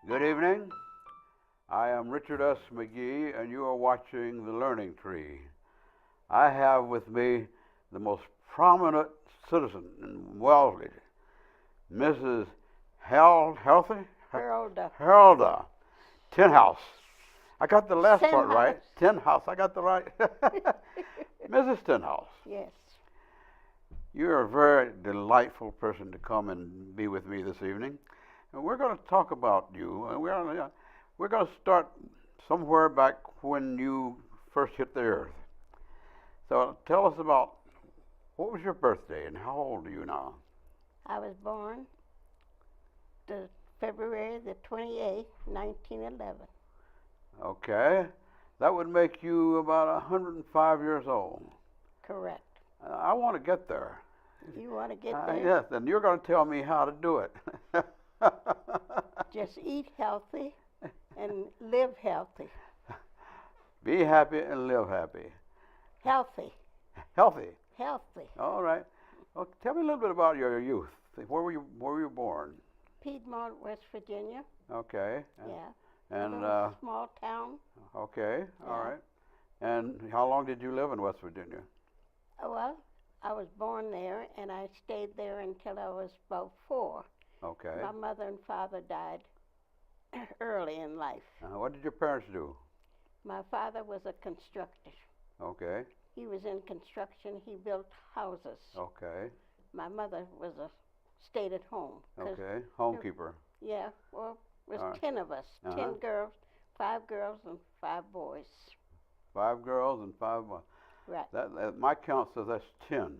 Good evening. I am Richard S. McGhee, and you are watching The Learning Tree. I have with me the most prominent citizen in Wellesley, Mrs. Herlda Herlda Senhouse. I got the last part Senhouse. right. Senhouse. I got the right. Mrs. Senhouse, Yes. you're a very delightful person to come and be with me this evening. And we're going to talk about you. And we're going to start somewhere back when you first hit the earth. So tell us about what was your birthday and how old are you now? I was born the February the 28th, 1911. Okay. That would make you about 105 years old. Correct. I want to get there. You want to get there? Yes, and you're going to tell me how to do it. Just eat healthy and live healthy. Be happy and live happy. Healthy. Healthy. Healthy. All right. Well, tell me a little bit about your youth. Where were you born? Piedmont, West Virginia. Okay. Yeah. And a little small town. okay. All Yeah. right. And how long did you live in West Virginia? Well, I was born there, and I stayed there until I was about 4. Okay. My mother and father died early in life. What did your parents do? My father was a constructor. Okay. He was in construction. He built houses. Okay. My mother stayed at home. Okay. Homekeeper. Yeah, well, it was All right. 10 of us. Uh-huh. 10 girls, 5 girls and 5 boys. 5 girls and 5 boys. Right. That my count says that's 10.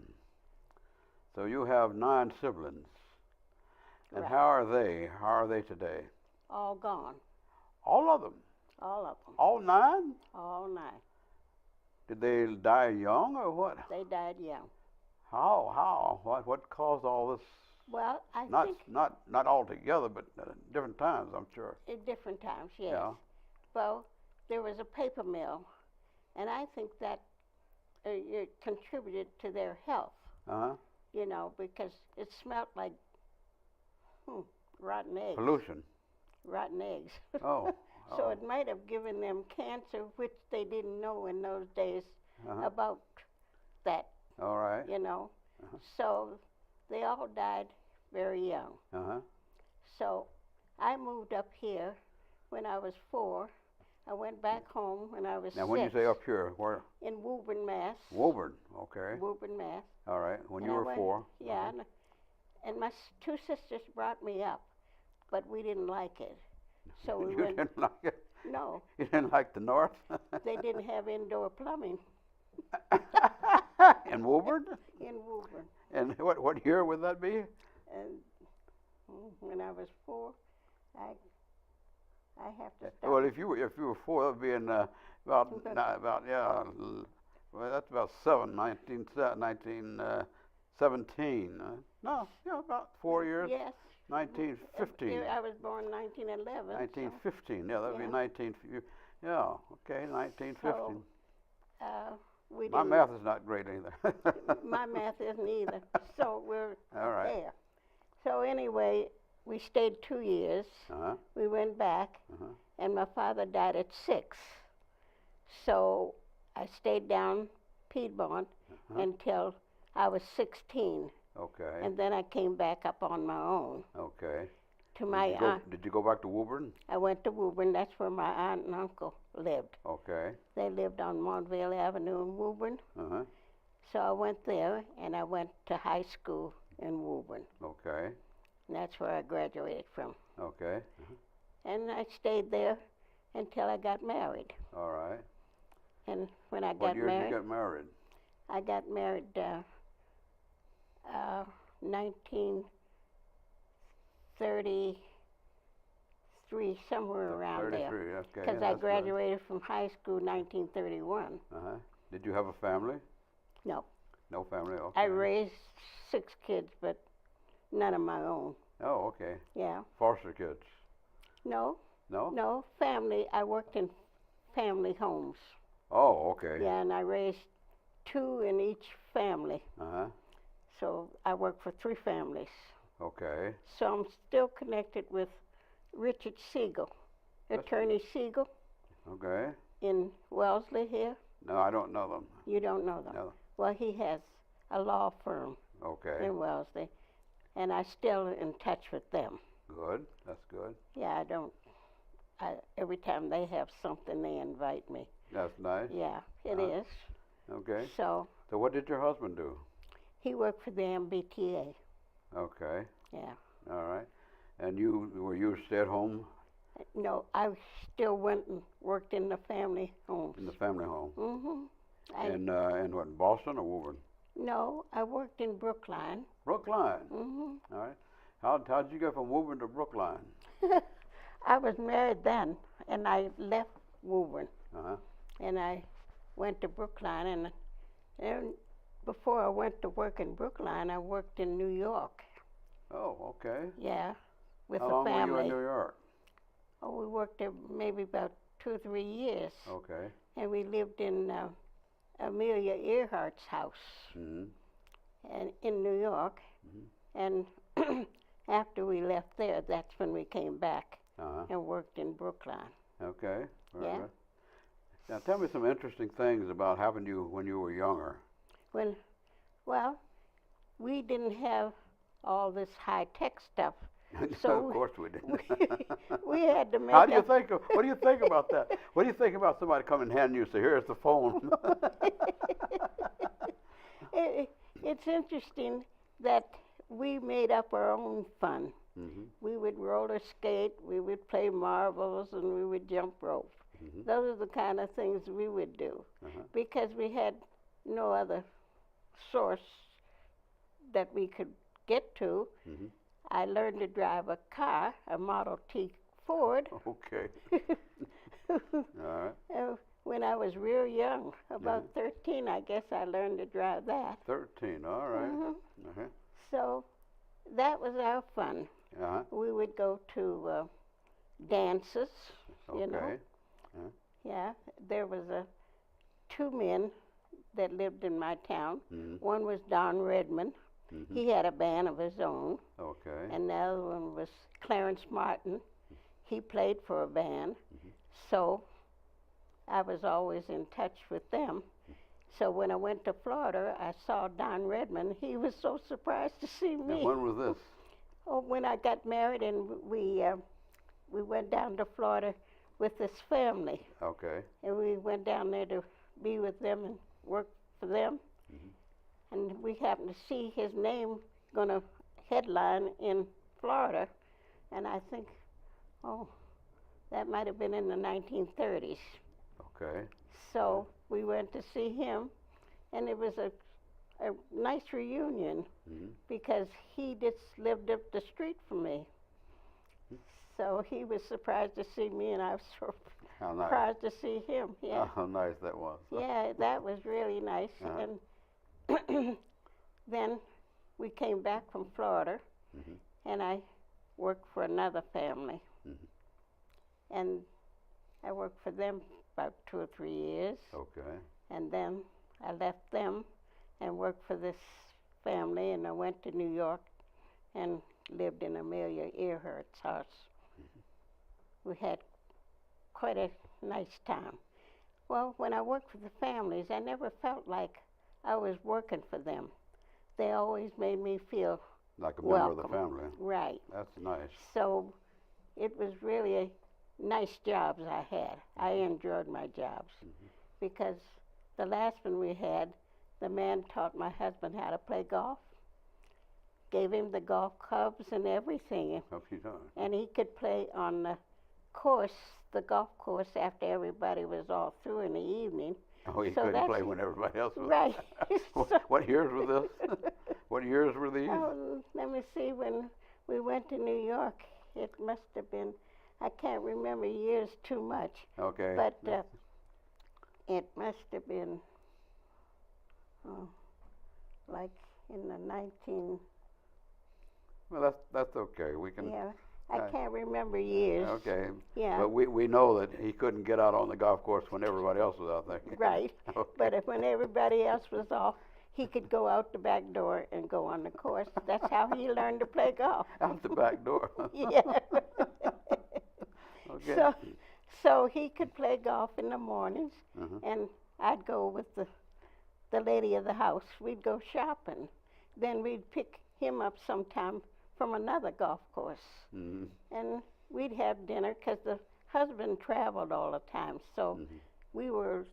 So you have 9 siblings. And Right. how are they? How are they today? All gone. All of them. All of them. All 9? All 9. Did they die young or what? They died young. How? What caused all this? Well, I Not think not all together, but different times, I'm sure. at different times, yes. Yeah. Well, there was a paper mill, and I think that it contributed to their health, Uh-huh. because it smelled like rotten eggs. Pollution. Rotten eggs. Oh. So it might have given them cancer, which they didn't know in those days Uh-huh. about that, All right. Uh-huh. So they all died very young. Uh-huh. So I moved up here when I was 4. I went back home when I was Now, 6. when you say up here, where? In Woburn, Mass. Woburn. Okay. Woburn, Mass. All right. When And you I were went- 4. Yeah, and my 2 sisters brought me up, but we didn't like it. So we You went. didn't like it? No, You didn't like the north? they didn't have indoor plumbing In Woburn? in Woburn. And what year would that be? And when I was 4, I have to stop. Well, if you were 4, that would be in well, that's about 1917. No, yeah, about 4 years. Yes. 1915. I was born 1911. 1915. Yeah, that would be Yeah. 19. Yeah. Okay, 1915. We My didn't. math is not great either. My math isn't either. So we're All right. there. So anyway, we stayed 2 years. Uh-huh. We went back, Uh-huh. and my father died at 6. So I stayed down Piedmont Uh-huh. until I was 16, Okay. and then I came back up on my own. Okay. To my aunt, Did you go back to Woburn? I went to Woburn. That's where my aunt and uncle lived. Okay. They lived on Montvale Avenue in Woburn. Uh-huh. So I went there, and I went to high school in Woburn. Okay. And that's where I graduated from. Okay. And I stayed there until I got married. All right. And when I What got year did married, you get married? I got married 1933, somewhere around there. 33. Okay. Because yeah, I that's good. graduated from high school 1931. Uh-huh. Did you have a family? No. No family. Okay. I raised 6 kids, but none of my own. Oh, okay. Yeah. Foster kids. No, No. no, family. I worked in family homes. Oh, okay. Yeah, and I raised 2 in each family. Uh-huh. So I worked for 3 families. Okay. So I'm still connected with Richard Siegel, That's- Attorney Siegel Okay. in Wellesley here. No, I don't know them. You don't know them? No. Well, he has a law firm Okay. in Wellesley, and I still in touch with them. Good. That's good. Yeah, I don't. Every time they have something, they invite me. That's nice. Yeah, it Uh-huh. is. Okay. So So what did your husband do? he worked for the MBTA. Okay. Yeah. All right. And you stay at home No, I still went and worked in the family homes. in the family home? Mm-hmm. In what, Boston or Woburn? No, I worked in Brookline. Brookline. Mm-hmm. All right. How'd you get from Woburn to Brookline? I was married then, and I left Woburn, Uh-huh. and I went to Brookline, and before I went to work in Brookline, I worked in New York. Oh, okay. Yeah, with How the long family. were you in New York? Oh, we worked there maybe about 2 or 3 years, Okay. and we lived in Amelia Earhart's house, Mm-hmm. and in New York. And after we left there, that's when we came back Uh-huh. and worked in Brookline. Okay. Very Yeah. good. Now tell me some interesting things about happened to you when you were younger. Well, we didn't have all this high-tech stuff. So Of course we didn't. We had to make How do you think what do you think about that? What do you think about somebody coming and handing you say, here's the phone? It's interesting that we made up our own fun. Mm-hmm. We would roller skate, we would play marbles, and we would jump rope. Mm-hmm. Those are the kind of things we would do Uh-huh. because we had no other source that we could get to. Mm-hmm. I learned to drive a car, a Model T Ford, Okay. All right. when I was real young, about 13, I guess I learned to drive that. 13. All right. Mhm. Uh-huh. So that was our fun. Uh-huh. We would go to dances, Okay. you know. Yeah, there was 2 men that lived in my town. Mm-hmm. One was Don Redmond. Mm-hmm. He had a band of his own. Okay. And the other one was Clarence Martin. He played for a band. So I was always in touch with them. So when I went to Florida, I saw Don Redmond. He was so surprised to see me. And when was this? Oh, when I got married and we went down to Florida with this family. Okay. And we went down there to be with them and work for them. And we happened to see his name going to headline in Florida. And I think, that might have been in the 1930s. Okay. So we went to see him, and it was a nice reunion Mm-hmm. because he just lived up the street from me. So he was surprised to see me, and I was How nice. surprised to see him. Yeah. How nice that was. Yeah, that was really nice. Uh-huh. And then we came back from Florida, Mhm. and I worked for another family. Mhm. And I worked for them about 2 or 3 years, Okay. and then I left them and worked for this family, and I went to New York and lived in Amelia Earhart's house. We had quite a nice time. Well, when I worked for the families, I never felt like I was working for them. They always made me feel Like a member of the welcome. family. Right. That's nice. So it was really a nice jobs I had. I enjoyed my jobs because the last one we had, the man taught my husband how to play golf, gave him the golf clubs and everything, Hope you don't. and he could play on the course, the golf course, after everybody was all through in the evening. Oh, you So couldn't that's- play when everybody else was. Right. What years were this? What years were these? Oh, let me see, when we went to New York, it must have been, I can't remember years too much, Okay. but it must have been like in the 19, Well, that's okay. We can. yeah, I uh, can't remember years. Okay. Yeah, But we know that he couldn't get out on the golf course when everybody else was out there. right. Okay. But when everybody else was off, he could go out the back door and go on the course. That's how he learned to play golf. Out the back door. Yeah. Okay. So he could play golf in the mornings, Uh-huh. and I'd go with the lady of the house. We'd go shopping. Then we'd pick him up sometime from another golf course, Mm-hmm. and we'd have dinner because the husband traveled all the time. So Mm-hmm. we were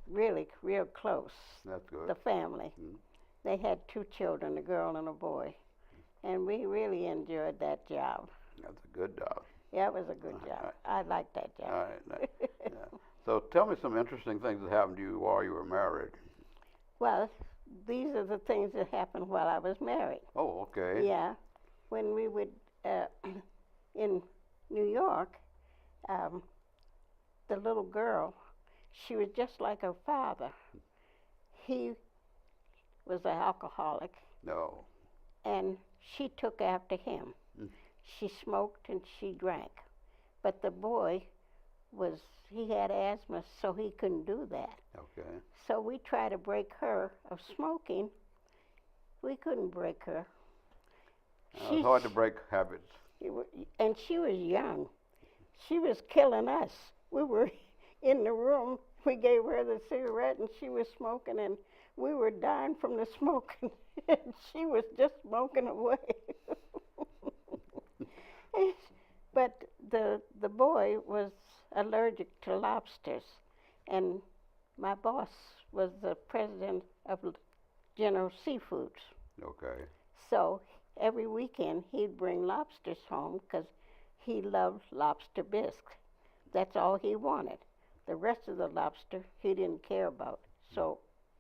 really real close, That's good. the family. Mhm. They had 2 children, a girl and a boy, and we really enjoyed that job. That's a good job. Yeah, it was a good All job. right. I liked that All job. right. Yeah. So tell me some interesting things that happened to you while you were married. Well, these are the things that happened while I was married. Oh, okay. Yeah, when we would in New York, the little girl, she was just like her father. He was an alcoholic, No. and she took after him. Mm. She smoked and she drank, but the boy he had asthma, so he couldn't do that. Okay. So we tried to break her of smoking. We couldn't break her. It's hard to break habits. And she was young. She was killing us. We were in the room. We gave her the cigarette, and she was smoking, and we were dying from the smoking. And she was just smoking away. But the boy was allergic to lobsters, and my boss was the president of General Seafoods. Okay. So every weekend he'd bring lobsters home because he loved lobster bisque. That's all he wanted. The rest of the lobster he didn't care about. So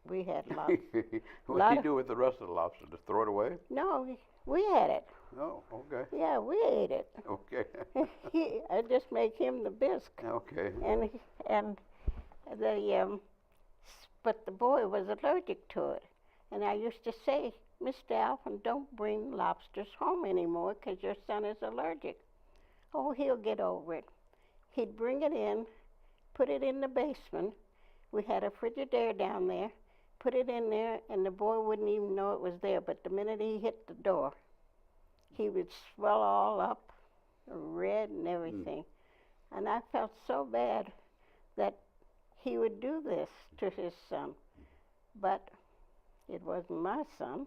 we had lobster. What did you do with the rest of the lobster? Just throw it away? No, we had it. Oh, okay. Yeah, we ate it. Okay. I just make him the bisque, Okay. and but the boy was allergic to it, and I used to say, Mr. Alvin, don't bring lobsters home anymore because your son is allergic. Oh, he'll get over it. He'd bring it in, put it in the basement. We had a Frigidaire down there, put it in there, and the boy wouldn't even know it was there. But the minute he hit the door, he would swell all up, red and everything. And I felt so bad that he would do this to his son. But it wasn't my son.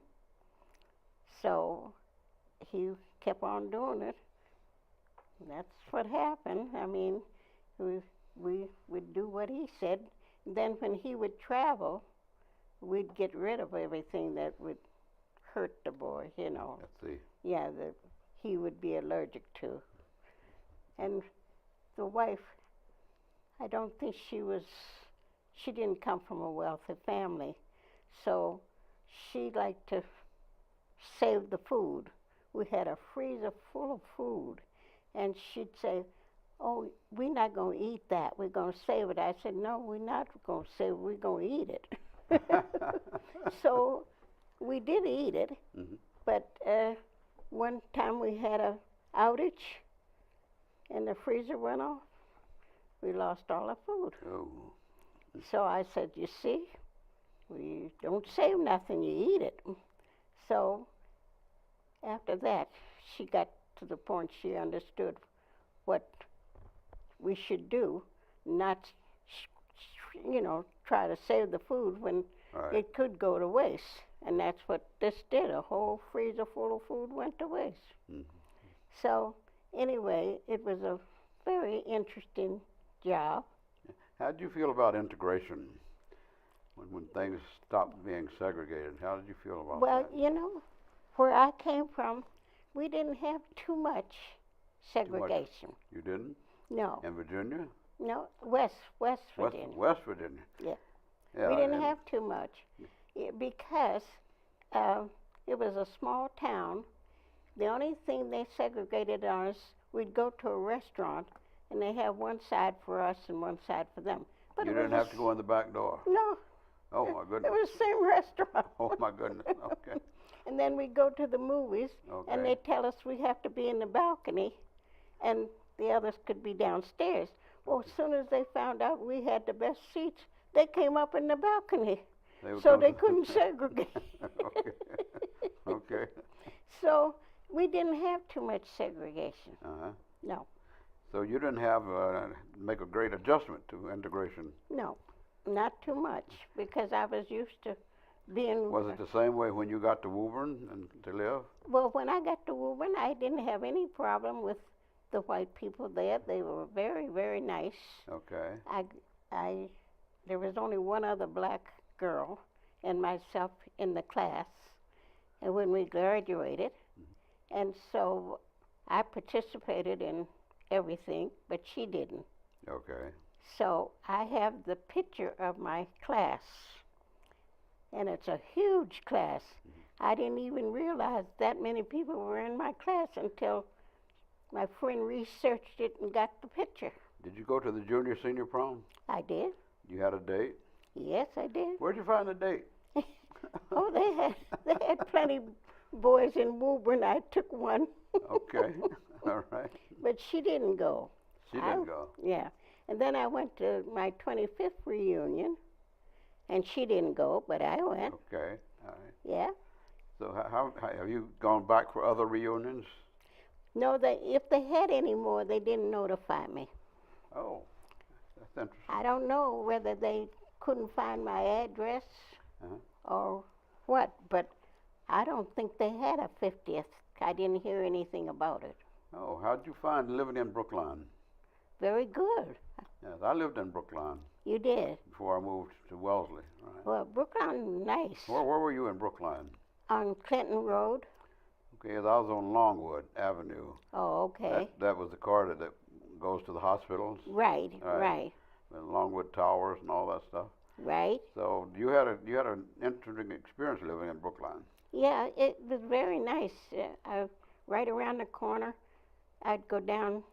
So he kept on doing it. That's what happened. I mean, we would do what he said. Then when he would travel, we'd get rid of everything that would hurt the boy, you know. Let's see. Yeah, that he would be allergic to. And the wife, I don't think she didn't come from a wealthy family. So she liked to save the food. We had a freezer full of food. And she'd say, oh, we're not going to eat that. We're going to save it. I said, no, we're not going to save it. We're going to eat it. So we did eat it. Mm-hmm. But one time we had a outage, and the freezer went off. We lost all our food. Oh. So I said, you see, we don't save nothing, you eat it. So after that, she got to the point she understood what we should do, not, try to save the food when Right. it could go to waste. And that's what this did. A whole freezer full of food went to waste. Mm-hmm. So anyway, it was a very interesting job. How did you feel about integration? When things stopped being segregated, how did you feel about Well, that? where I came from, we didn't have too much segregation. You didn't? No, In Virginia? no, West Virginia. West Virginia. Yeah. Yeah. We didn't have too much because it was a small town. The only thing they segregated on us, we'd go to a restaurant and they have one side for us and one side for them. But You didn't have to go in the back door. No. Oh my It goodness. was the same restaurant. Oh my goodness. Okay. And then we go to the movies, and Okay. they tell us we have to be in the balcony, and the others could be downstairs. Well, as soon as they found out we had the best seats, they came up in the balcony, would so come they to- couldn't segregate. Okay. Okay. So we didn't have too much segregation. Uh-huh. No. So you didn't have make a great adjustment to integration. No, not too much, because I was used to being. Was it the same way when you got to Woburn and to live? Well, when I got to Woburn, I didn't have any problem with the white people there. They were very, very nice. Okay. There was only one other black girl and myself in the class, and when we graduated, and so I participated in everything, but she didn't. Okay. So I have the picture of my class, and it's a huge class. I didn't even realize that many people were in my class until my friend researched it and got the picture. Did you go to the junior senior prom? I did. You had a date? Yes, I did. Where'd you find the date? Oh, they had plenty boys in Woburn. I took one. Okay. All right. But she didn't go. She didn't go. Yeah. And then I went to my 25th reunion, and she didn't go, but I went. Okay. All right. Yeah. So how have you gone back for other reunions? No, if they had any more, they didn't notify me. Oh, that's interesting. I don't know whether they couldn't find my address Uh-huh. or what, but I don't think they had a 50th. I didn't hear anything about it. Oh, how'd you find living in Brookline? Very good. Yes, I lived in Brookline You did. before I moved to Wellesley. Right. Well, Brookline, nice. Where were you in Brookline? On Clinton Road. Okay, I was on Longwood Avenue. Oh, okay. That was the corridor that goes to the hospitals. Right, Right. right, And Longwood Towers and all that stuff. right. So you had an interesting experience living in Brookline. Yeah, it was very nice. Right around the corner, I'd go down.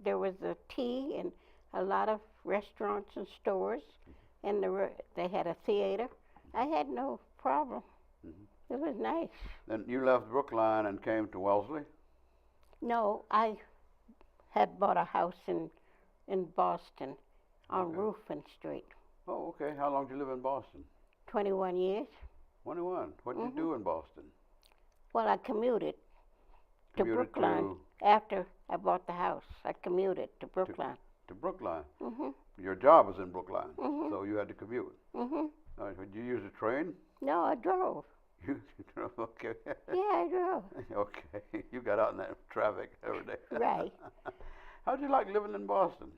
There was a tea and a lot of restaurants and stores, and they had a theater. I had no problem. Mm-hmm. It was nice. Then you left Brookline and came to Wellesley? No, I had bought a house in Boston on Okay. Ruffin Street. Oh, okay. How long did you live in Boston? 21 years. 21. What did you do in Boston? Well, I commuted to Commuted Brookline after I bought the house. I commuted to Brookline. To Brookline. Mhm. Your job was in Brookline, Mhm. so you had to commute. Mhm. All right, did you use a train? No, I drove. You drove, okay. Yeah, I drove. Okay, you got out in that traffic every day. Right. How'd you like living in Boston?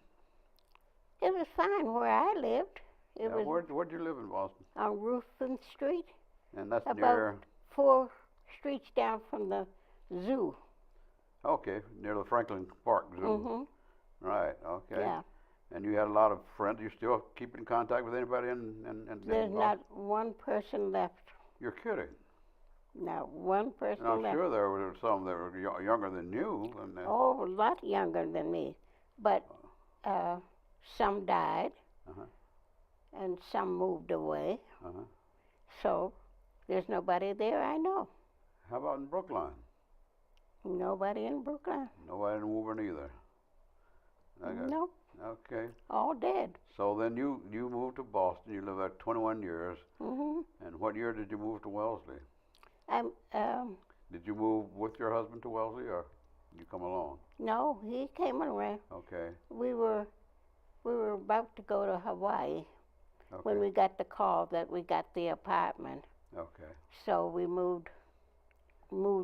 It was fine where I lived. It was Where'd you live in Boston? on Ruffin Street, And that's about near, 4 streets down from the zoo. okay, near the Franklin Park Zoo. Mhm. Right, okay. Yeah. And you had a lot of friends. You still keep in contact with anybody in There's Boston? not one person left. You're kidding. Not one person And I'm left. sure there were some that were younger than you. And Oh, a lot younger than me. But some died, Uh-huh. and some moved away. Uh-huh. So there's nobody there I know. How about in Brookline? Nobody in Brookline. Nobody in Woburn either. Nope, Okay. all dead. So then you moved to Boston. You lived there 21 years. Mhm. And what year did you move to Wellesley? I'm Did you move with your husband to Wellesley, or you come along? no, he came around. Okay. We were about to go to Hawaii Okay. when we got the call that we got the apartment. Okay. So we moved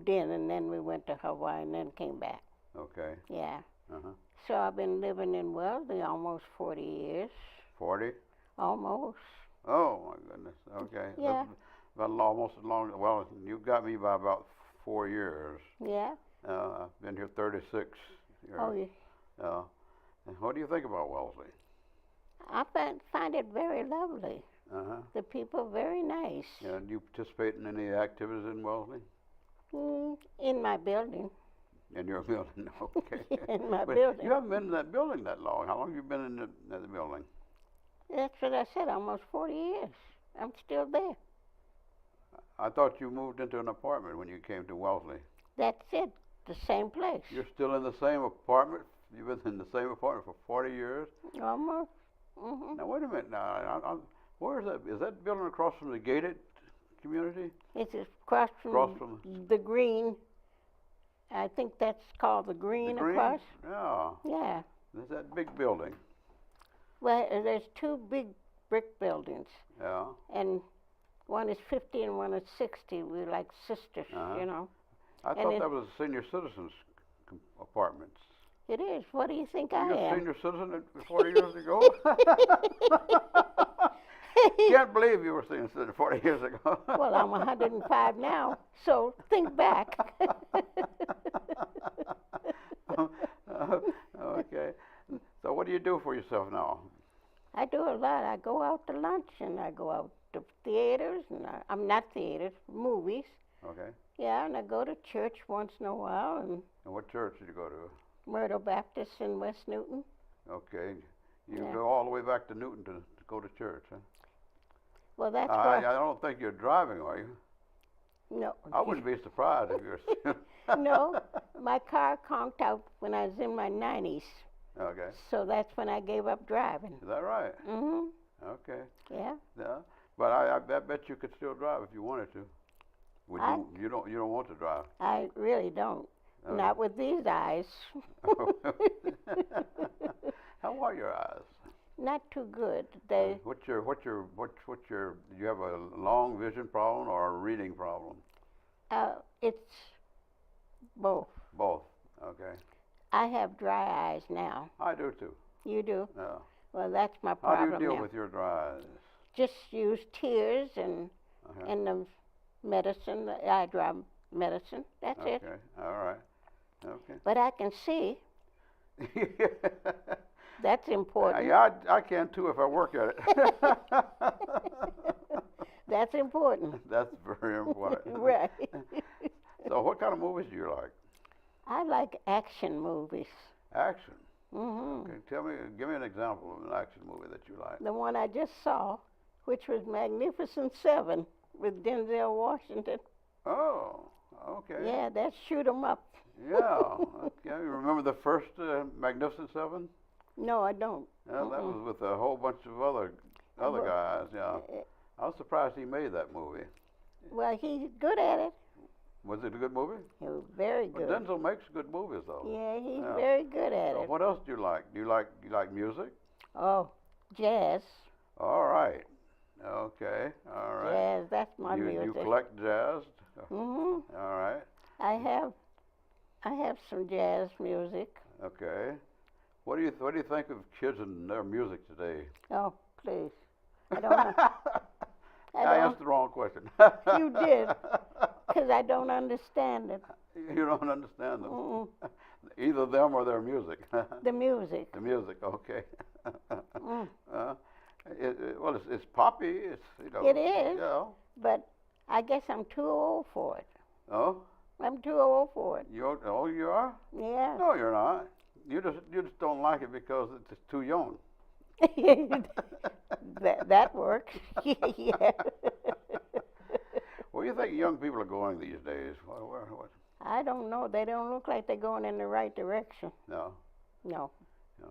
in, and then we went to Hawaii and then came back. Okay. Yeah. Uh-huh. So I've been living in Wellesley almost 40 years. 40? Almost. Oh my goodness. Okay. Yeah. That's about almost as long. Well, you got me by about 4 years. Yeah. I've been here 36 years. Oh, yeah. And what do you think about Wellesley? I find it very lovely. Uh-huh. The people very nice. Yeah, do you participate in any activities in Wellesley? In my building. In your building? Okay. In my But building. you haven't been in that building that long. How long have you been in the building? That's what I said, almost 40 years. I'm still there. I thought you moved into an apartment when you came to Wellesley. That's it, the same place. You're still in the same apartment? You've been in the same apartment for 40 years? Almost. Mhm. Now, wait a minute. Now, where is that? Is that building across from the gated community? It's across Across from from the green I think that's called the Green The Green? across. Yeah. Yeah. There's that big building. Well, there's two big brick buildings, Yeah. and one is 50 and one is 60. We're like sisters, Uh-huh. you know. I And thought that was senior citizens apartments. It is. What do you think You I a am? senior citizen 40 years ago? Can't believe you were senior citizen 40 years ago. Well, I'm 105 now, so think back. Okay. So what do you do for yourself now? I do a lot. I go out to lunch and I go out to theaters, and I'm not theaters, movies. Okay. Yeah, and I go to church once in a while, and And what church did you go to? Myrtle Baptist in West Newton. Okay. You Yeah. go all the way back to Newton to go to church, huh? Well, that's I why. don't think you're driving, are you? No. I wouldn't be surprised if you were. No, my car conked out when I was in my 90s, Okay. so that's when I gave up driving. Is that right? Mhm. Okay. Yeah. Yeah. But I bet you could still drive if you wanted to. Would I- you? You don't want to drive. I really don't. Okay. Not with these eyes. How are your eyes? Not too good. They. What's your do you have a long vision problem or a reading problem? It's both. Both. Okay. I have dry eyes now. I do too. You do? Yeah. Well, that's my How problem do you deal now. with your dry eyes? Just use tears and Okay. the medicine, the eye drop medicine. That's it. Okay. All right. Okay. But I can see. That's important. Yeah, I can too if I work at it. That's important. That's very important. Right. So, what kind of movies do you like? I like action movies. Action. Mhm. Okay, give me an example of an action movie that you like. The one I just saw, which was Magnificent Seven with Denzel Washington. Oh, okay. Yeah, that's shoot 'em up. Yeah. Okay. You remember the first Magnificent Seven? No, I don't. Yeah, that was with a whole bunch of other Well, guys. Yeah. I was surprised he made that movie. Well, he's good at it. Was it a good movie? He was very Well, good. Denzel makes good movies, though. Yeah, he's Yeah. very good at So it. what else do you like? Do you like music? Oh, jazz. All right. Okay. All right. Jazz, that's my you music. collect jazz? Mhm. All right. I have some jazz music. Okay. What do you think of kids and their music today? Oh, please. I don't know. I asked the wrong question. You did, because I don't understand it. You don't understand them. Mm-mm. Either them or their music. The music. The music, okay. Mm. Well, it's poppy. It's It is. Yeah. But I guess I'm too old for it. Oh, I'm too old for it. you are? Yeah. No, you're not. You just don't like it because it's too young. that works. Yeah. Where do you think young people are going these days? What? I don't know. They don't look like they're going in the right direction. No. No. No.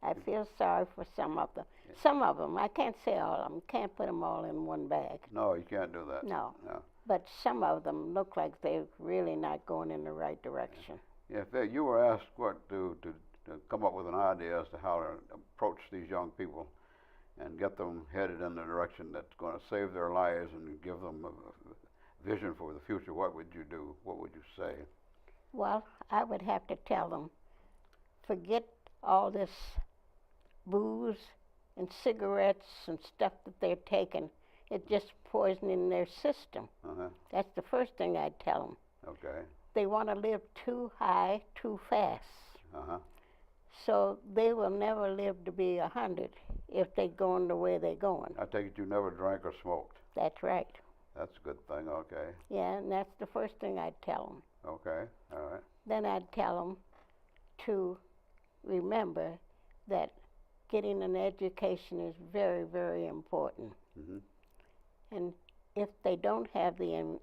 I feel sorry for some of them. Yeah. Some of them. I can't say all of them. Can't put them all in one bag. No, you can't do that. No. No. But some of them look like they're really not going in the right direction. Yeah, if you were asked what to come up with an idea as to how to approach these young people and get them headed in the direction that's going to save their lives and give them a vision for the future, what would you do? What would you say? Well, I would have to tell them, forget all this booze and cigarettes and stuff that they're taking. It's just poisoning their system. Uh-huh. That's the first thing I'd tell them. Okay. They want to live too high, too fast. Uh-huh. So they will never live to be 100 if they're going the way they're going. I take it you never drank or smoked. That's right. That's a good thing. Okay. Yeah, and that's the first thing I'd tell them. Okay. All right. Then I'd tell them to remember that getting an education is very, very important. Mm-hmm. And if they don't have the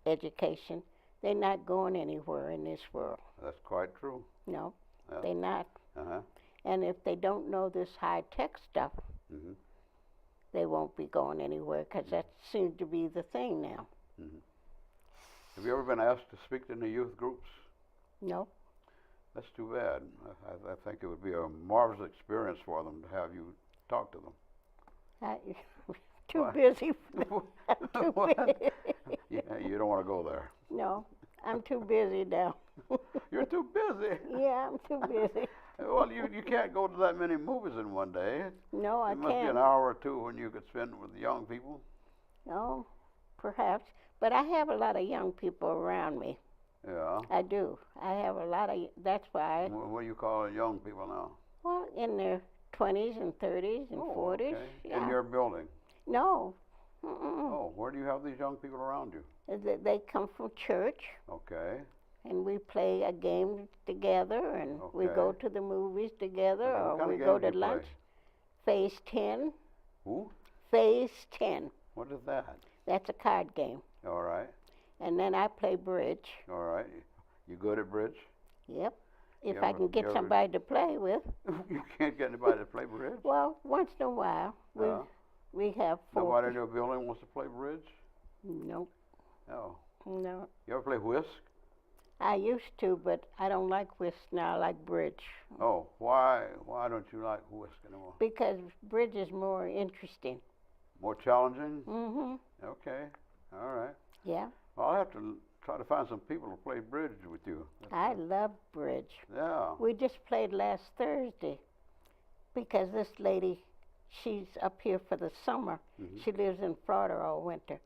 education, they're not going anywhere in this world. That's quite true. No, Yeah. they're not. Uh-huh. And if they don't know this high-tech stuff, Mm-hmm. they won't be going anywhere because that seems to be the thing now. Mm-hmm. Have you ever been asked to speak in the youth groups? No. That's too bad. I think it would be a marvelous experience for them to have you talk to them. I, too Why? busy. I'm too What? busy. Yeah, you don't want to go there. No, I'm too busy now. You're too busy. Yeah, I'm too busy. Well, you can't go to that many movies in one day. No, I It must be can't. an hour or two when you could spend with the young people. No, perhaps. But I have a lot of young people around me. Yeah. I do. I have a lot of. That's why. What do you call young people now? Well, in their 20s and 30s and 40s. Okay. Yeah. In your building? No. Oh, where do you have these young people around you? They come from church, Okay. and we play a game together, and we Okay. go to the movies together, Okay, what or kind we of go games to do you play? lunch. Phase 10. Who? Phase 10. What is that? That's a card game. All right. And then I play bridge. All right. You good at bridge? Yep. If You I ever- can get you ever- somebody to play with. You can't get anybody to play bridge? Well, once in a while, we have four. Nobody in your building wants to play bridge? Nope. No. No. You ever play whisk? I used to, but I don't like whist now. I like bridge. Oh, why don't you like whisk anymore? Because bridge is more interesting. More challenging? Mm-hmm. Okay. All right. Yeah. Well, I'll have to try to find some people to play bridge with you. I love bridge. Yeah. We just played last Thursday because this lady, she's up here for the summer. Mhm. She lives in Florida all winter.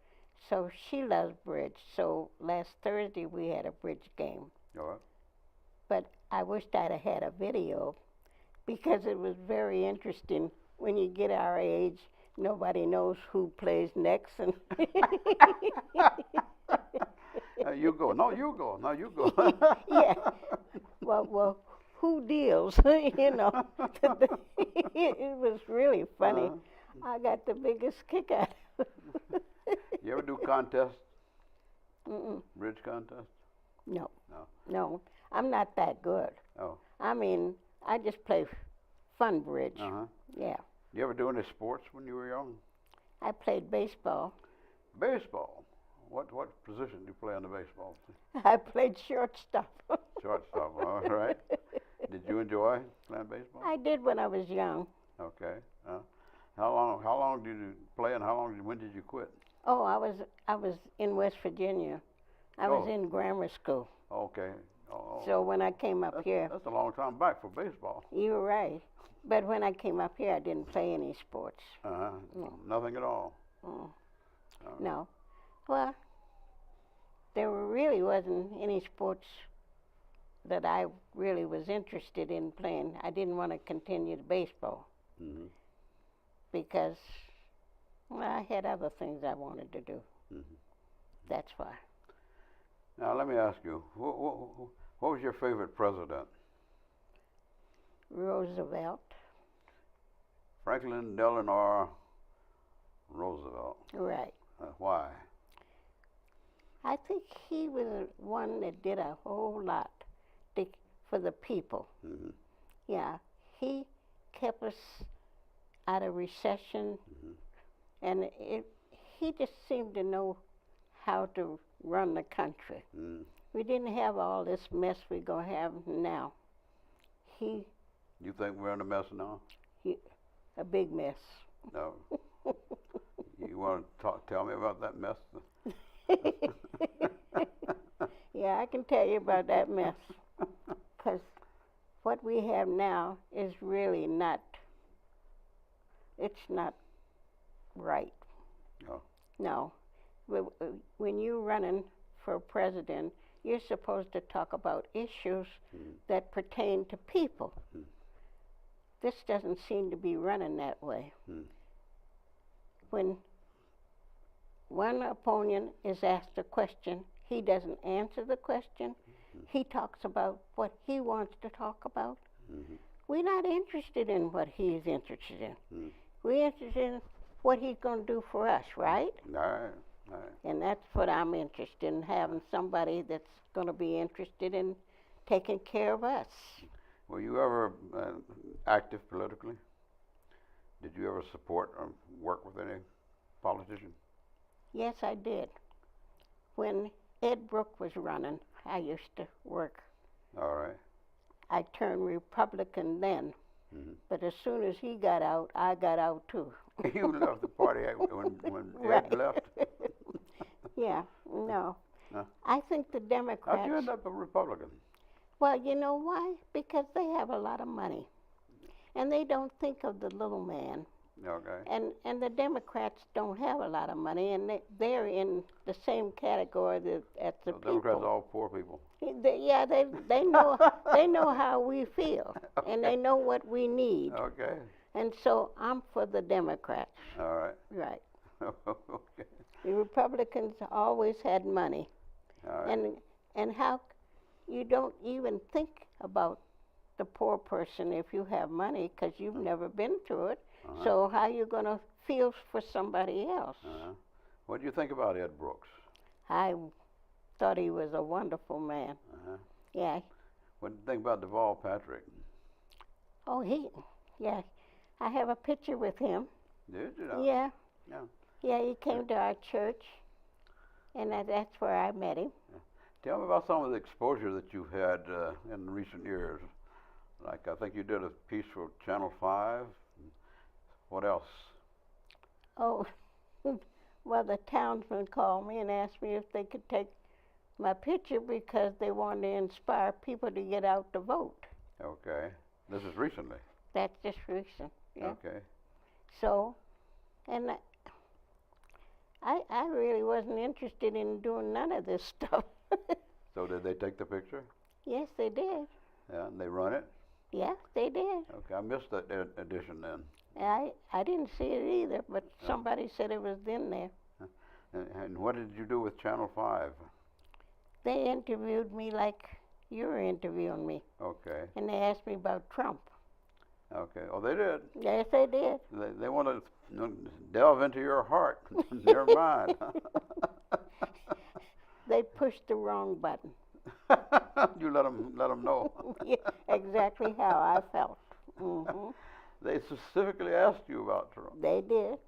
So she loves bridge. So last Thursday we had a bridge game. All right. But I wished I'd have had a video because it was very interesting. When you get our age, nobody knows who plays next. And You go. No, you go. No, you go. yeah. Well, who deals? You know, it was really funny. I got the biggest kick out of it. You ever do contests? Mm-mm. Bridge contests? No. No. No, I'm not that good. Oh. I mean, I just play fun bridge. Uh-huh. Yeah. You ever do any sports when you were young? I played baseball. Baseball. What position do you play on the baseball team? I played shortstop. Shortstop. All right. Did you enjoy playing baseball? I did when I was young. Okay. How long did you play, and when did you quit? Oh, I was in West Virginia. I was Oh. in grammar school. Okay. Oh, So when I came up here, that's a long time back for baseball. you were right. But when I came up here, I didn't play any sports. Uh-huh. No. Nothing at all. Mm. Oh. No. Well, there really wasn't any sports that I really was interested in playing. I didn't want to continue the baseball Mm-hmm. because I had other things I wanted to do. Mm-hmm. That's why. Now let me ask you, what was your favorite president? Roosevelt. Franklin Delano Roosevelt. Right. Why? I think he was one that did a whole lot for the people. Mm-hmm. Yeah, he kept us out of recession, and he just seemed to know how to run the country. Mm. We didn't have all this mess we're going to have now. You think we're in a mess now? A big mess. No. You want to tell me about that mess? Yeah, I can tell you about that mess. Because what we have now is really it's not right. No. No. When you're running for president, you're supposed to talk about issues that pertain to people. This doesn't seem to be running that way. When one opponent is asked a question, he doesn't answer the question. He talks about what he wants to talk about. We're not interested in what he's interested in. We're interested in what he's going to do for us, right? All right. And that's what I'm interested in, having somebody that's going to be interested in taking care of us. Were you ever active politically? Did you ever support or work with any politician? Yes, I did. When Ed Brooke was running, I used to work All right. I turned Republican then, Mm-hmm. but as soon as he got out, I got out too. You left the party when Right. Ed left. Yeah, no. Huh? I think the How'd Democrats. you end up a Republican? Well, you know why? Because they have a lot of money, and they don't think of the little man. Okay. And the Democrats don't have a lot of money, and they're in the same category as the So Democrats people. are all poor people. Yeah, they know they know how we feel, and they know what we need, Okay. and so I'm for the Democrats. All right. Right. Okay. The Republicans always had money, All right. and how you don't even think about the poor person if you have money because you've never been through it. Uh-huh. So how you gonna feel for somebody else? Uh-huh. What do you think about Ed Brooks? I thought he was a wonderful man. Uh-huh. Yeah. What do you think about Deval Patrick? Oh, yeah. I have a picture with him. Did you know? Yeah. Yeah. Yeah, he came to our church, and that's where I met him. Tell me about some of the exposure that you've had in recent years. Like I think you did a piece for Channel 5. What else? Oh, well, the townsman called me and asked me if they could take my picture because they wanted to inspire people to get out to vote. Okay. This is recently. That's just recent. Yeah. Okay. So, and I really wasn't interested in doing none of this stuff. So did they take the picture? Yes, they did. Yeah, and they run it? Yeah, they did. Okay, I missed that edition then. I didn't see it either, but somebody said it was in there. And what did you do with Channel 5? They interviewed me like you were interviewing me, Okay. and they asked me about Trump. Okay. Oh, they did. Yes, they did. They want to delve into your heart, their mind. They pushed the wrong button. You let them know. Yeah, exactly how I felt. Hmm. They specifically asked you about Trump. They did,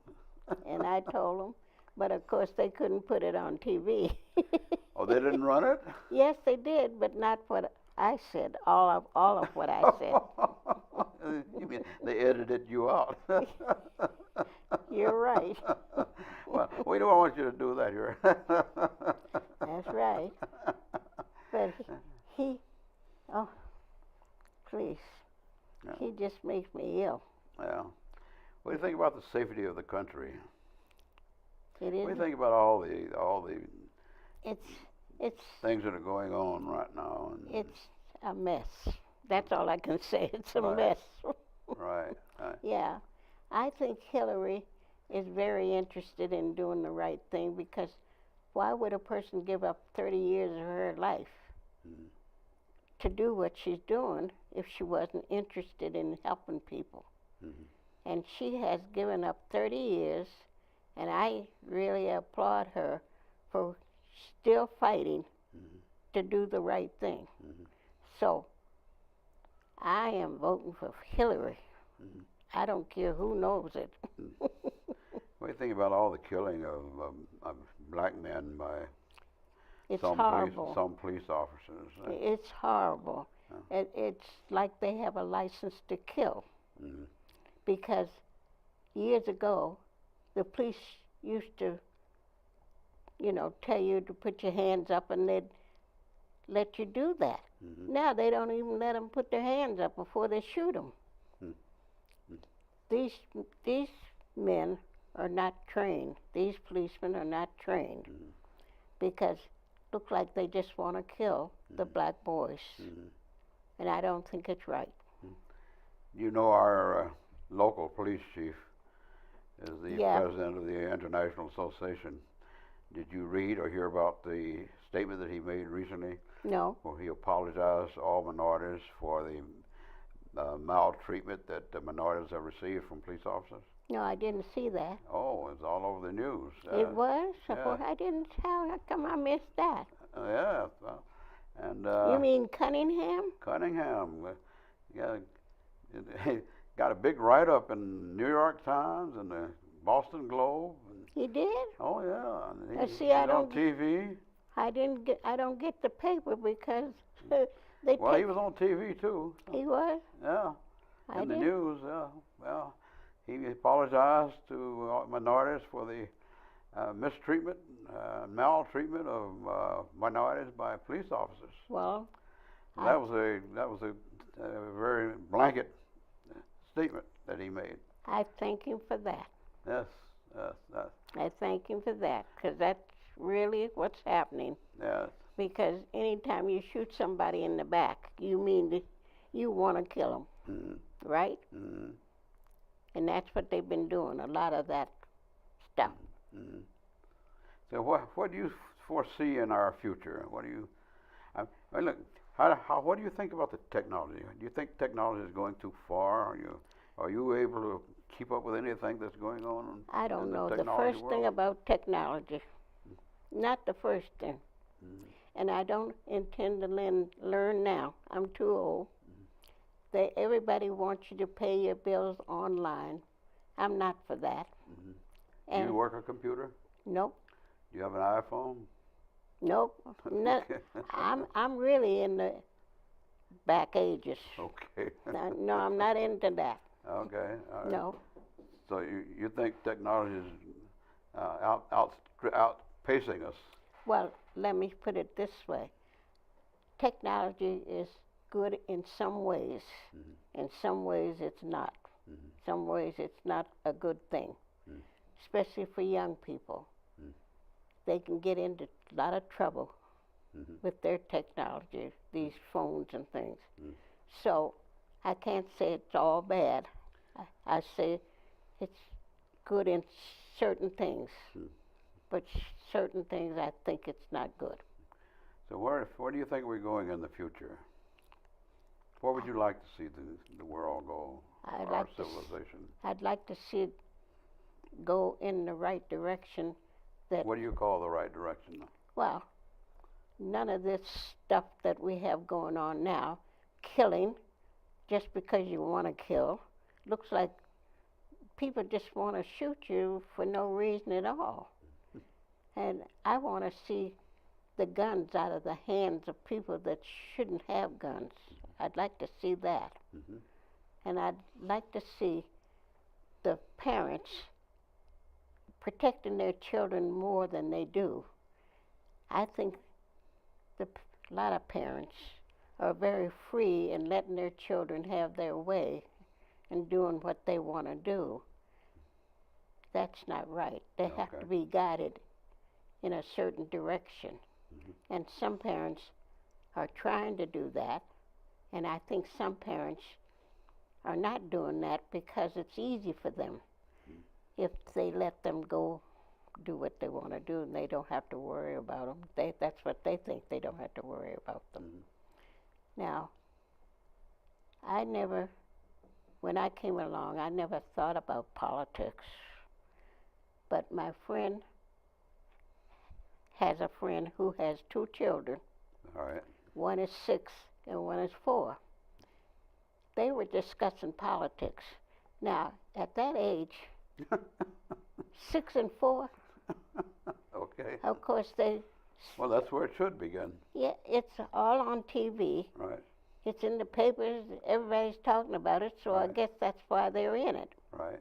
and I told them, but of course they couldn't put it on TV. Oh, they didn't run it? Yes, they did, but not what I said. All of what I said. You mean they edited you out? You're right. Well, we don't want you to do that here. That's right. But oh, please, Yeah. he just makes me ill. Yeah. What do you think about the safety of the country? It What do you is. think about all the It's things that are going on right now? And it's a mess. That's all I can say. It's a Right. mess. right. Yeah, I think Hillary is very interested in doing the right thing because why would a person give up 30 years of her life Mhm. to do what she's doing if she wasn't interested in helping people? Mhm. And she has given up 30 years, and I really applaud her for still fighting Mhm. to do the right thing. Mhm. So I am voting for Hillary. Mhm. I don't care who knows it. What do you think about all the killing of black men by It's some horrible. police officers? It's horrible. Yeah. It's like they have a license to kill Mhm. because years ago the police used to, tell you to put your hands up and they'd let you do that. Mhm. Now they don't even let them put their hands up before they shoot them. Hmm. These men are not trained. These policemen are not trained Mhm. because look like they just want to kill the black boys, Mhm. and I don't think it's right. You know our local police chief is the Yeah. president of the International Association. Did you read or hear about the statement that he made recently No. where he apologized to all minorities for the maltreatment that the minorities have received from police officers? No, I didn't see that. Oh, it's all over the news. It was? yeah. Well, I didn't. How come I missed that? Yeah. And You mean Cunningham? Cunningham, yeah, got a big write-up in New York Times and the Boston Globe. And, He did? oh yeah, and See, I he's on don't- TV. I don't get the paper because They Well, take, he was on TV too. he was? Yeah, I in the didn't. news. Yeah. Well, he apologized to minorities for the mistreatment, maltreatment of minorities by police officers. Well, And I, that was a very blanket statement that he made. I thank him for that. Yes, yes, yes, I thank him for that, 'cause that's really what's happening. yes. Because anytime you shoot somebody in the back, you mean that you want to kill them, Mm-hmm. right? Mm-hmm. And that's what they've been doing, a lot of that stuff. Mm-hmm. So what do you foresee in our future? What do you? Well, look, what do you think about the technology? Do you think technology is going too far? Are you able to keep up with anything that's going on? I don't in know. the The technology first world? thing about technology, not the first thing, and I don't intend to learn now. I'm too old. Everybody wants you to pay your bills online. I'm not for that. Mm-hmm. Do And you work a computer? nope, Do you have an iPhone? nope. No, Okay. I'm really in the back ages. Okay. No, I'm not into that. Okay. All right. No. So you think technology is outpacing us? Well, let me put it this way. Technology is good in some ways. Mm-hmm. In some ways it's not. Mm-hmm. Some ways it's not a good thing, especially for young people. They can get into a lot of trouble with their technology, these phones and things. So I can't say it's all bad. I say it's good in certain things, but certain things I think it's not good. So where do you think we're going in the future? Where would you like to see the world go, our civilization? I'd like to see it go in the right direction. What do you call the right direction? Well, none of this stuff that we have going on now, killing just because you want to kill, looks like people just want to shoot you for no reason at all. And I want to see the guns out of the hands of people that shouldn't have guns. I'd like to see that. Mm-hmm. And I'd like to see the parents protecting their children more than they do. I think a lot of parents are very free in letting their children have their way and doing what they want to do. That's not right. They have to be guided in a certain direction. Mm-hmm. And some parents are trying to do that, and I think some parents are not doing that because it's easy for them. If they let them go do what they want to do and they don't have to worry about them, that's what they think. They don't have to worry about them. Now, when I came along, I never thought about politics. But my friend has a friend who has 2 children. All right. One is 6 and one is 4. They were discussing politics. Now, at that age, 6 and 4. Okay. Of course, Well, that's where it should begin. yeah, it's all on TV. Right. It's in the papers. Everybody's talking about it, so I Right. guess that's why they're in it. Right.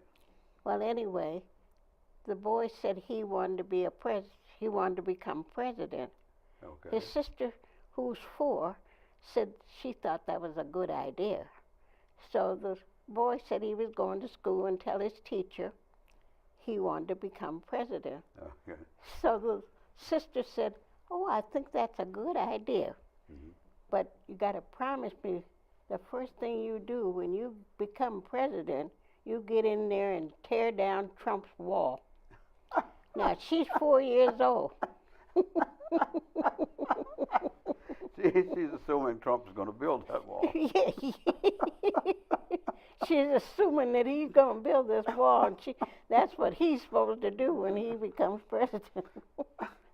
Well, anyway, the boy said he wanted to be he wanted to become president. Okay. His sister, who's 4, said she thought that was a good idea. So the boy said he was going to school and tell his teacher he wanted to become president. Okay. So the sister said, "Oh, I think that's a good idea. Mm-hmm. But you got to promise me the first thing you do when you become president, you get in there and tear down Trump's wall." Now, she's 4 years old. She's assuming Trump's going to build that wall. She's assuming that he's going to build this wall, and that's what he's supposed to do when he becomes president.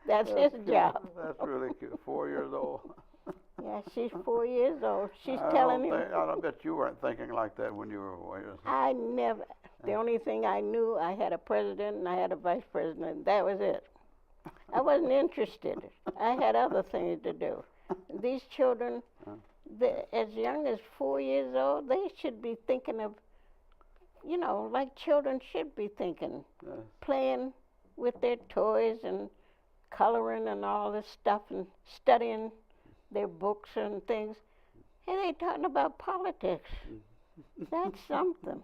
That's his job. That's really cute. 4 years old. Yeah, she's 4 years old. She's telling him. I bet you weren't thinking like that when you were. I never. The only thing I knew, I had a president and I had a vice president. That was it. I wasn't interested. I had other things to do. These children As young as 4 years old, they should be thinking of, like children should be thinking, Yes. playing with their toys and coloring and all this stuff and studying their books and things. And they talking about politics. That's something.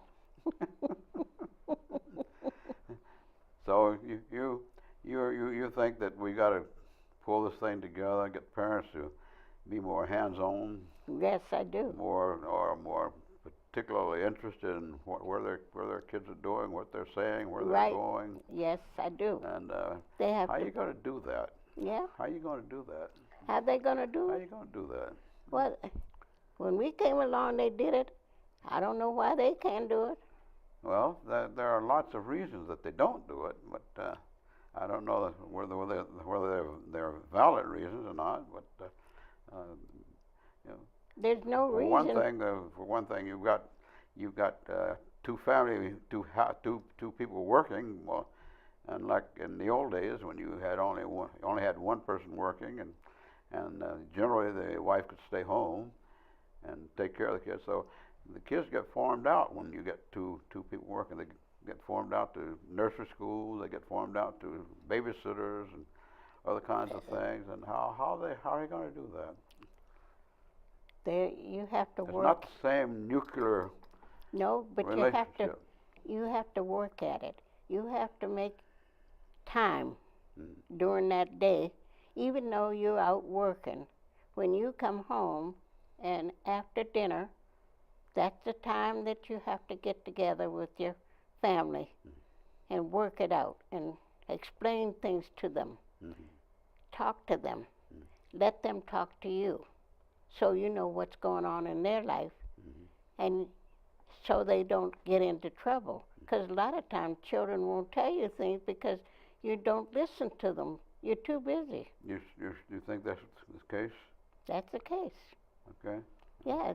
So you think that we got to pull this thing together and get parents to be more hands-on, Yes, I do. more particularly interested in where their kids are doing, what they're saying, where they're Right. going, Yes, I do. and They have how to. you going to do that? Yeah. How you going to do that? How they gonna do How it? you going to do that? Well, when we came along, they did it. I don't know why they can't do it. Well, there are lots of reasons that they don't do it, but I don't know whether they're valid reasons or not. But you know, There's no for reason. one thing, you've got two people working. Well, and like in the old days when you had only had one person working, and generally the wife could stay home and take care of the kids. So the kids get farmed out when you get two people working. They get farmed out to nursery school. They get farmed out to babysitters and other kinds of things. And how are you going to do that? There, you have to It's work. not the same nuclear No, but relationship. you have to work at it. You have to make time Mm. during that day, even though you're out working. When you come home and after dinner, that's the time that you have to get together with your family and work it out and explain things to them. Mm-hmm. Talk to them. Let them talk to you so you know what's going on in their life and so they don't get into trouble. Because a lot of times children won't tell you things because you don't listen to them. You're too busy. You think that's the case? That's the case. Okay. Yeah,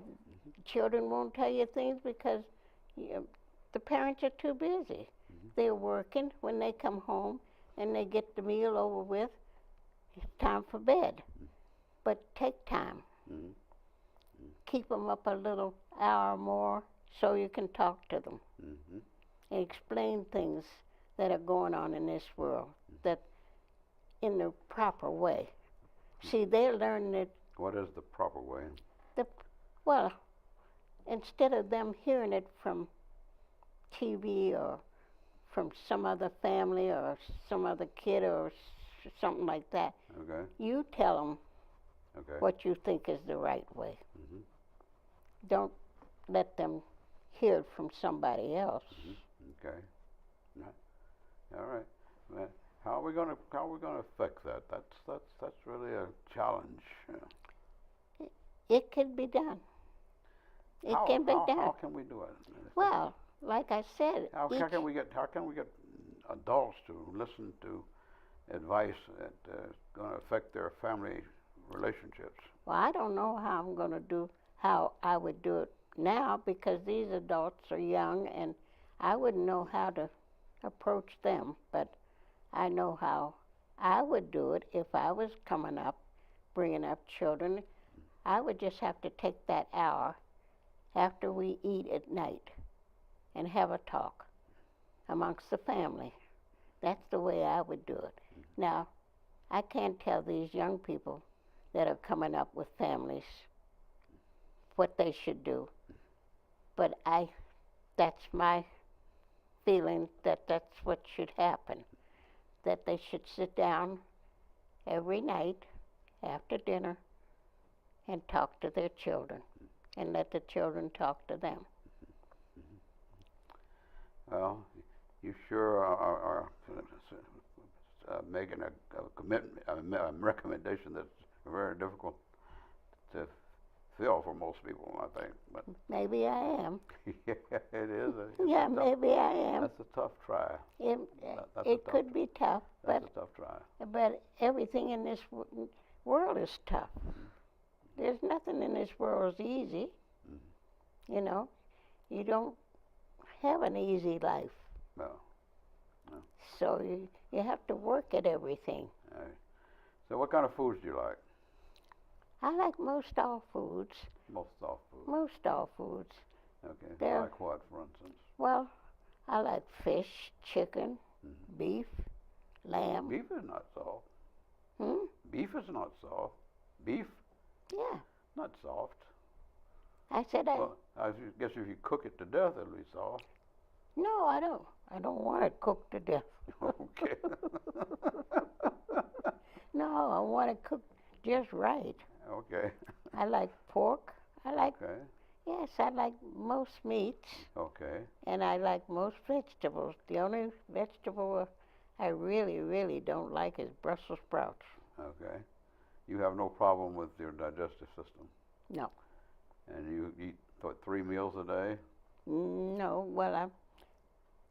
children won't tell you things because the parents are too busy. They're working. When they come home and they get the meal over with, it's time for bed. But take time. Mm-hmm. Keep them up a little hour more so you can talk to them Mm-hmm. and explain things that are going on in this world that in the proper way. See, they're learning it. What is the proper way? Well, instead of them hearing it from TV or from some other family or some other kid or something like that, Okay. you tell them Okay. what you think is the right way. Mm-hmm. Don't let them hear it from somebody else. Mm-hmm. Okay. All right. Well, how are we going to affect that? That's really a challenge. It can be done. It can be done. How can we do it? Well, like I said, How can we get adults to listen to advice that is going to affect their family relationships? well, I don't know how I would do it now because these adults are young and I wouldn't know how to approach them, but I know how I would do it if I was coming up, bringing up children. I would just have to take that hour after we eat at night and have a talk amongst the family. That's the way I would do it. Now, I can't tell these young people that are coming up with families what they should do, but that's my feeling that that's what should happen, that they should sit down every night after dinner and talk to their children and let the children talk to them. Well, you sure are making a commitment, a recommendation that's very difficult to fill for most people, I think. But Maybe I am. yeah, it is. Yeah, maybe I am. That's a tough try. That's a It tough could be tough, That's a tough try. but everything in this world is tough. There's nothing in this world is easy. You know, you don't have an easy life. No. So you have to work at everything. All right. So what kind of foods do you like? I like most all foods. Most soft food. Most all foods. Okay. They're, Like what, for instance? well, I like fish, chicken, Mm-hmm. beef, lamb. Beef is not soft. Hmm? Beef is not soft. Beef, Yeah. not soft. I said I. Well, I guess if you cook it to death, it'll be soft. No, I don't. I don't want it cooked to death. Okay. No, I want it cooked just right. Okay. I like pork. I like, Okay. yes, I like most meats, Okay. and I like most vegetables. The only vegetable I really, really don't like is Brussels sprouts. Okay. You have no problem with your digestive system. No. And you eat what, 3 meals a day? No, well,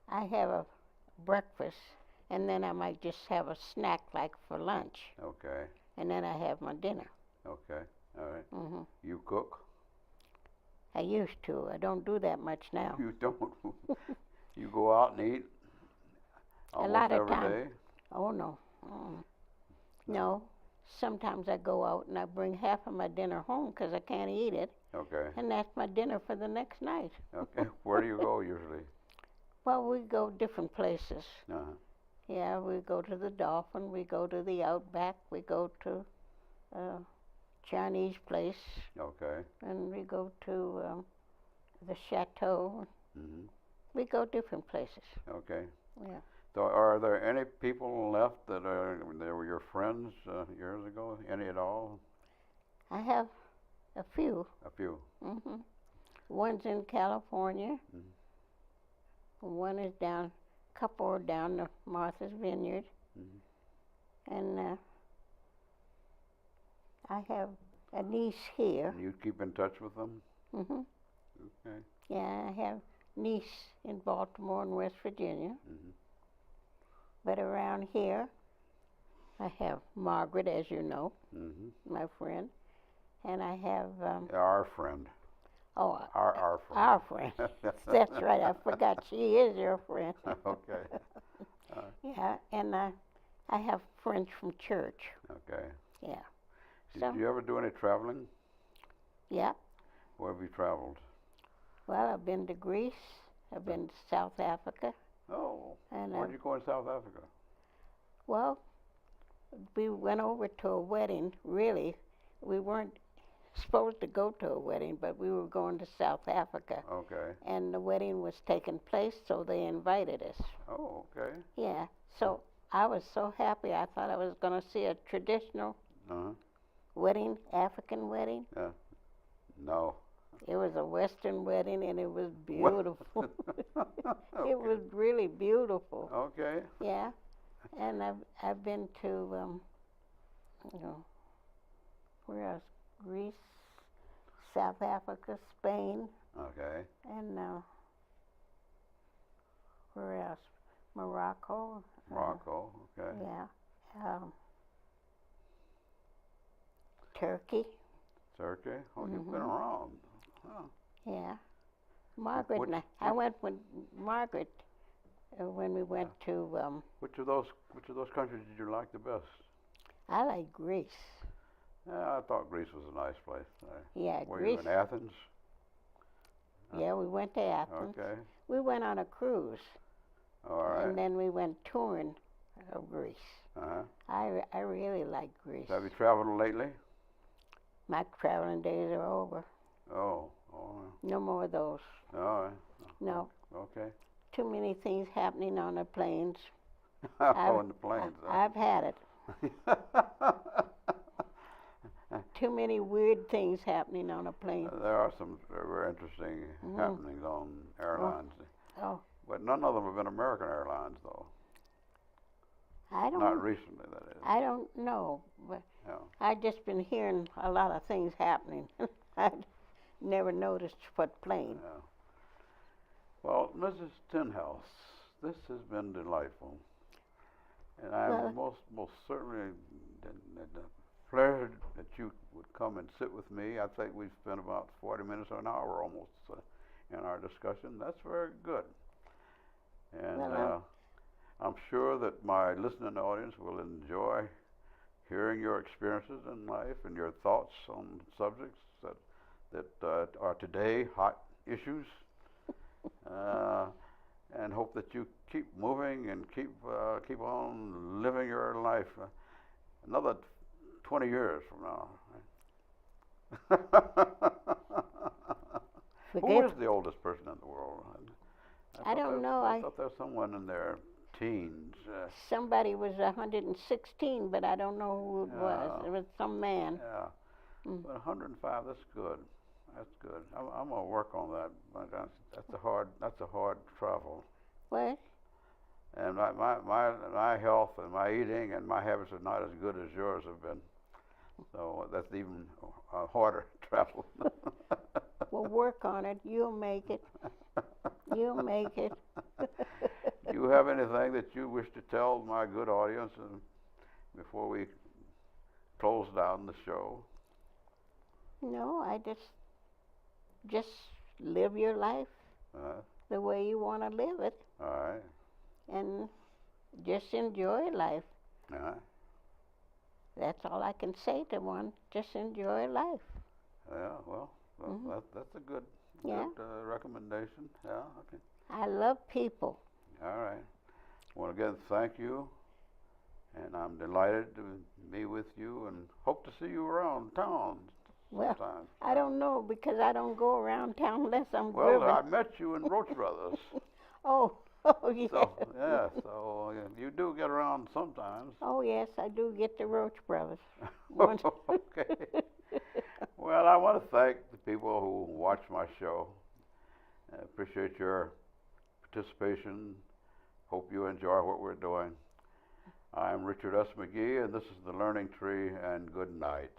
I have a breakfast, and then I might just have a snack like for lunch, Okay. and then I have my dinner. Okay. All right. Hmm. You cook? I used to. I don't do that much now. You don't. You go out and eat A almost lot of every time. day? Oh no. Mm. No. Sometimes I go out and I bring half of my dinner home because I can't eat it, Okay. and that's my dinner for the next night. Okay. Where do you go usually? Well, we go different places. Uh-huh. Yeah, we go to the Dolphin, we go to the Outback, we go to Chinese place, Okay. and we go to the Chateau. Mm-hmm. We go different places. Okay. Yeah. So are there any people left that were your friends years ago? Any at all? I have a few. A few. Hmm. One's in California. Mm-hmm. One is down, couple are down to Martha's Vineyard. Mm-hmm. And I have a niece here. And you keep in touch with them? Hmm. Okay. Yeah, I have niece in Baltimore and West Virginia. Mm-hmm. But around here, I have Margaret, as you know, Mm-hmm. my friend, and I have Our friend. oh, Our friend. our friend. That's right. I forgot she is your friend. Okay. Yeah, and I have friends from church. Okay. Yeah. Did you ever do any traveling? Yeah. Where have you traveled? Well, I've been to Greece. I've been to South Africa. Oh. And Where'd you go in South Africa? well, we went over to a wedding. Really, we weren't supposed to go to a wedding, but we were going to South Africa. Okay. And the wedding was taking place, so they invited us. Oh, okay. Yeah. So I was so happy. I thought I was going to see a traditional Uh-huh. wedding, African wedding. Yeah. No. It was a Western wedding, and it was What? beautiful. Okay. It was really beautiful. Okay. Yeah. And I've been to where else? Greece, South Africa, Spain, Okay. and where else? Morocco. Morocco. Okay. Yeah. Turkey. Turkey. Oh, you've Mhm. been around. Huh. Yeah. Margaret What- and I went with Margaret when we went to. Which of those countries did you like the best? I like Greece. Yeah, I thought Greece was a nice place. Yeah, Were Greece. you in Athens? Yeah, we went to Athens. Okay. We went on a cruise, All right. and then we went touring of Greece. Uh-huh. I really like Greece. Have you traveled lately? My traveling days are over. Oh. Oh. No more of those. All right. No. Okay. Too many things happening on the planes. Oh, in the planes. I've had it. Too many weird things happening on a plane. There are some very interesting happenings on airlines, Oh, but none of them have been American Airlines, though. I don't. Not recently, that is. I don't know, but Yeah. I've just been hearing a lot of things happening. I've never noticed what plane. Yeah. Well, Mrs. Senhouse, this has been delightful, and I'm most certainly flattered that you would come and sit with me. I think we've spent about 40 minutes or an hour almost in our discussion. That's very good, and I'm sure that my listening audience will enjoy hearing your experiences in life and your thoughts on subjects that are today hot issues, and hope that you keep moving and keep on living your life another 20 years from now. Who is the oldest person in the world? I don't know. I thought there was someone in their teens. Somebody was 116, but I don't know who it was. It was some man. Yeah. But 105, that's good. That's good. I'm gonna work on that. That's a hard travel. What? And my health and my eating and my habits are not as good as yours have been. So that's even harder travel. Well, work on it. You'll make it. You'll make it. Do you have anything that you wish to tell my good audience before we close down the show? No, I just live your life the way you want to live it. All right. And just enjoy life. All right. That's all I can say to one. Just enjoy life. Yeah, well, that's a good recommendation. Yeah, okay. I love people. All right. Well, again, thank you. And I'm delighted to be with you and hope to see you around town sometime. Well, I don't know because I don't go around town unless I'm Well, driven. I met you in Roach Brothers. Oh, yeah. So you do get around sometimes. Oh, yes, I do get the Roach Brothers. Okay. Well, I want to thank the people who watch my show. I appreciate your participation. Hope you enjoy what we're doing. I'm Richard S. McGhee, and this is The Learning Tree, and good night.